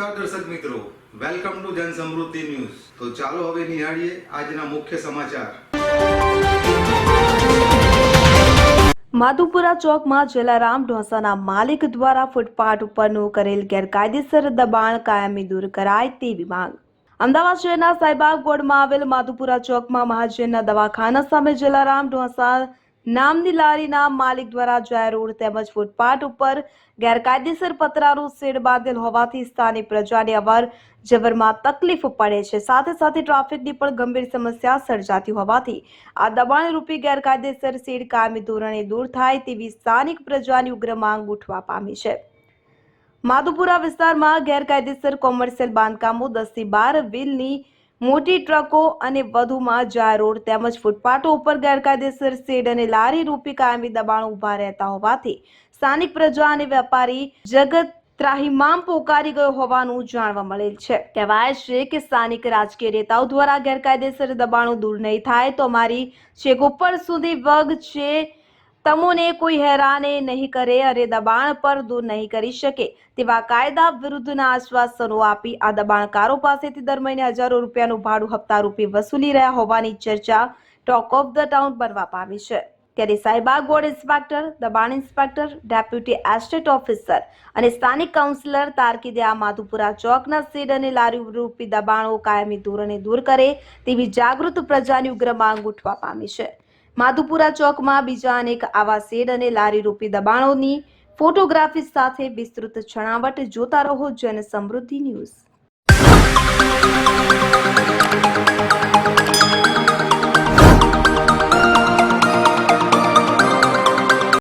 નમસ્કાર દર્શક મિત્રો, વેલકમ ટુ જન સમૃદ્ધિ ન્યૂઝ। તો ચાલો હવે નિહાળીએ આજના મુખ્ય સમાચાર। માધુપુરા ચોકમાં જલારામ ઢોસાના માલિક દ્વારા ફૂટપાથ ઉપરનું કરેલ ગેરકાયદેસર દબાણ કાયમી દૂર કરાય તેવી માંગ। અમદાવાદ શહેરના સાઈબાગ વોર્ડમાં આવેલ માધુપુરા ચોકમાં મહાજનના દવાખાના સામે જલારામ ઢોસા નામની લારીના માલિક દ્વારા જાહેર રોડ તેમજ ફૂટપાથ ઉપર ગેરકાયદેસર પતરાનું શેડ બાંધેલ હોવાથી સ્થાનિક પ્રજાને અવર જવરમાં તકલીફ પડે છે। સાથે સાથે ટ્રાફિકની પણ ગંભીર સમસ્યા સર્જાતી હોવાથી આ દબાણરૂપી ગેરકાયદેસર શેડ કાયમી ધોરણે દૂર થાય તેવી સ્થાનિક પ્રજાની ઉગ્ર માંગ ઉઠવા પામી છે। માધુપુરા વિસ્તારમાં ગેરકાયદેસર કોમર્શિયલ બાંધકામો 10 થી 12 વ્હીલની મોટી ટ્રકો અને વધુમાં જાહેર રોડ તેમજ ફૂટપાથો ઉપર ગેરકાયદેસર શેડ અને લારી રૂપી કાયમી દબાણ ઉભા રહેતા હોવાથી સ્થાનિક પ્રજા અને વેપારી જગત ત્રાહિમામ પોકારી ગયો હોવાનું જાણવા મળેલ છે। કહેવાય છે કે સ્થાનિક રાજકીય નેતાઓ દ્વારા ગેરકાયદેસર દબાણો દૂર નહીં થાય તો અમારી છેક ઉપર સુધી વગ છે તમોને કોઈ હેરાન નહીં કરે અને દબાણ પર દૂર નહીં કરી શકે તેવા કાયદા વિરુદ્ધના આશ્વાસનો આપી આ દબાણકારો પાસેથી દર મહિને હજારો રૂપિયાનું ભાડું હપ્તા રૂપે વસૂલી રહ્યા હોવાની ચર્ચા ટોક ઓફ ધ ટાઉન બનવા પામી છે। ત્યારે સાઈબાગ વોર્ડ ઇન્સ્પેક્ટર, દબાણ ઇન્સ્પેક્ટર, ડેપ્યુટી એસ્ટેટ ઓફિસર અને સ્થાનિક કાઉન્સિલર તારકીદે આ માધુપુરા ચોકના શેડ અને લારી રૂપી દબાણો કાયમી ધોરણે દૂર કરે તેવી જાગૃત પ્રજાની ઉગ્ર માંગ ઉઠવા પામી છે। માધુપુરા ચોકમાં બીજા અનેક આવા શેડ અને લારી રૂપી દબાણોની ફોટોગ્રાફી સાથે વિસ્તૃત છણાવટ જોતા રહો જન સમૃદ્ધિ ન્યૂઝ।